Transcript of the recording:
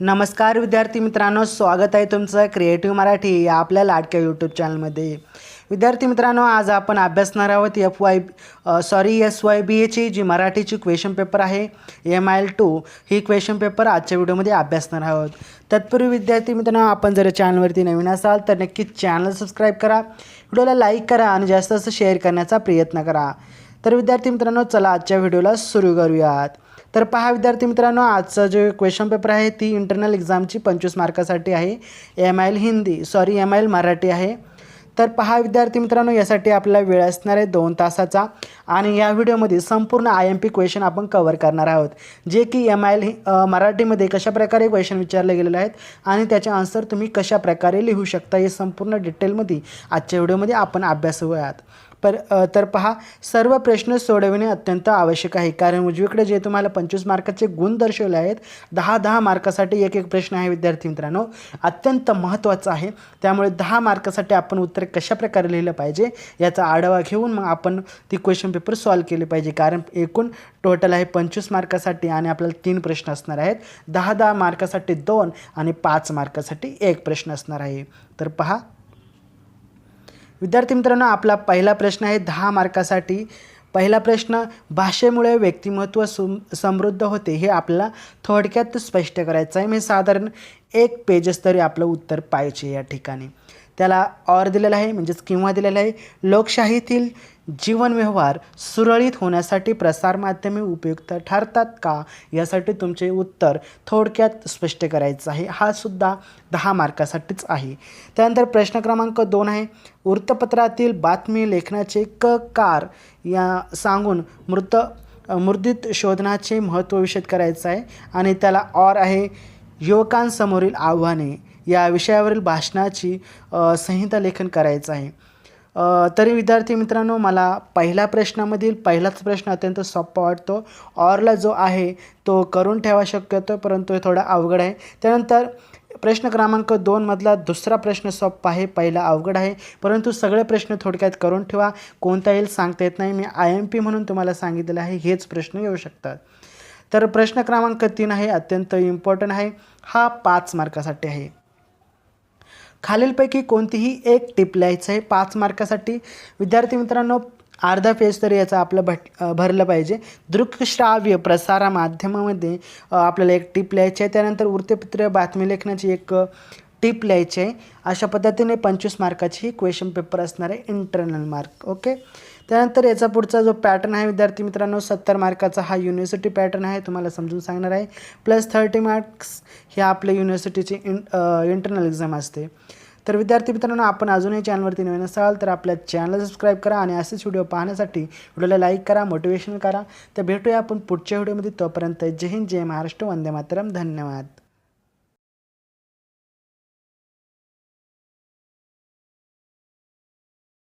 नमस्कार विद्यार्थी मित्रांनो, स्वागत आहे तुमचं क्रिएटिव्ह मराठी या आपल्या लाडक्या यूट्यूब चॅनलमध्ये। विद्यार्थी मित्रांनो, आज आपण अभ्यासणार आहोत SYBAची जी मराठीची क्वेश्चन पेपर आहे MIL2 ही क्वेश्चन पेपर आजच्या व्हिडिओमध्ये अभ्यासणार आहोत। तत्पूर्वी विद्यार्थी मित्रांनो, आपण जर चॅनलवरती नवीन असाल तर नक्कीच चॅनल सबस्क्राईब करा, व्हिडिओला लाईक करा आणि जास्त जास्त शेअर करण्याचा प्रयत्न करा। तर विद्यार्थी मित्रांनो, चला आजच्या व्हिडिओला सुरू करूयात। तर पहा विद्यार्थी मित्रांनो, आजचा जो क्वेश्चन पेपर आहे ती इंटरनल एक्झामची 25 मार्कासाठी आहे। MIL मराठी आहे। तर पहा विद्यार्थी मित्रांनो, यासाठी आपल्याला वेळ असणार आहे 2 तासाचा आणि या व्हिडिओमध्ये संपूर्ण IMP क्वेश्चन आपण कव्हर करणार आहोत, जे की MIL मराठीमध्ये कशाप्रकारे क्वेश्चन विचारले गेलेले आहेत आणि त्याचे आन्सर तुम्ही कशाप्रकारे लिहू शकता हे संपूर्ण डिटेलमध्ये आजच्या व्हिडिओमध्ये आपण अभ्यासूयात। तर पहा, सर्व प्रश्न सोडविणे अत्यंत आवश्यक आहे, कारण उजवीकडे जे तुम्हाला 25 मार्काचे गुण दर्शवले आहेत 10 मार्कासाठी एक प्रश्न आहे विद्यार्थी मित्रांनो, अत्यंत महत्त्वाचा आहे। त्यामुळे 10 मार्कासाठी आपण उत्तर कशाप्रकारे लिहिलं पाहिजे याचा आढावा घेऊन मग आपण ती क्वेश्चन पेपर सॉल्व केली पाहिजे, कारण एकूण टोटल आहे 25 मार्कासाठी आणि आपल्याला 3 प्रश्न असणार आहेत। 10 मार्कासाठी 2 आणि 5 मार्कासाठी 1 प्रश्न असणार आहे। तर पहा विद्यार्थी मित्रांनो, आपला पहिला प्रश्न आहे 10 मार्कासाठी। पहिला प्रश्न, भाषेमुळे व्यक्तिमत्व समृद्ध होते हे आपल्याला थोडक्यात स्पष्ट करायचं आहे। मी साधारण 1 पेजेस तरी आपलं उत्तर पाहिजे या ठिकाणी। त्याला ऑर दिलेला आहे, म्हणजेच किंवा दिलेला आहे। लोकशाहीतील जीवन व्यवहार सुरळीत होण्यासाठी प्रसारमाध्यमे उपयुक्त ठरतात का, यासाठी तुमचे उत्तर थोडक्यात स्पष्ट करायचं आहे। हा सुद्धा 10 मार्कासाठीच आहे। त्यानंतर प्रश्न क्रमांक 2 आहे, वृत्तपत्रातील बातमी लेखनाचे कार या सांगून मुद्रित शोधनाचे महत्त्व विशद करायचं आहे आणि त्याला ऑर आहे, युवकांसमोरील आव्हाने या विषयावरील भाषणाची संहिता लेखन करायचं आहे। तरी विद्यार्थी मित्रांनो, मला पहिल्या प्रश्नामधील पहिलाच प्रश्न अत्यंत सोपा वाटतो। ऑरला जो आहे तो करून ठेवा शक्यतो, परंतु थोडा अवघड आहे। त्यानंतर प्रश्न क्रमांक 2 मधला दुसरा प्रश्न सोपा आहे, पहिला अवघड आहे, परंतु सगळे प्रश्न थोडक्यात करून ठेवा, कोणता येईल सांगता येत नाही। मी IMP म्हणून तुम्हाला सांगितलेलं आहे, हेच प्रश्न येऊ शकतात। तर प्रश्न क्रमांक 3 आहे, अत्यंत इम्पॉर्टंट आहे, हा 5 मार्कासाठी आहे। खालीलपैकी कोणतीही एक टिप लिहायचं आहे 5 मार्कासाठी। विद्यार्थी मित्रांनो, अर्धा पेज तरी याचा आपलं भरलं पाहिजे। दृकश्राव्य प्रसार माध्यमामध्ये आपल्याला एक टिप लिहायची आहे। त्यानंतर वृत्तपत्र बातमी लेखनाची एक टिप लिहायची आहे। अशा पद्धतीने 25 मार्काची ही क्वेश्चन पेपर असणार आहे, इंटरनल मार्क। ओके, त्यानंतर याचा पुढचा जो पॅटर्न आहे विद्यार्थी मित्रांनो, 70 मार्काचा हा युनिव्हर्सिटी पॅटर्न आहे, तुम्हाला समजून सांगणार आहे। प्लस 30 मार्क्स हे आपल्या युनिव्हर्सिटीची इंटरनल एक्झाम असते। तर विद्यार्थी मित्रांनो, आपण अजूनही चॅनलवरती नवीन असाल तर आपल्या चॅनल सबस्क्राईब करा आणि असेच व्हिडिओ पाहण्यासाठी व्हिडिओला लाईक करा, मोटिवेशन करा। तर भेटूया आपण पुढच्या व्हिडिओमध्ये, तोपर्यंत जय हिंद, जय महाराष्ट्र, वंदे मातरम, धन्यवाद।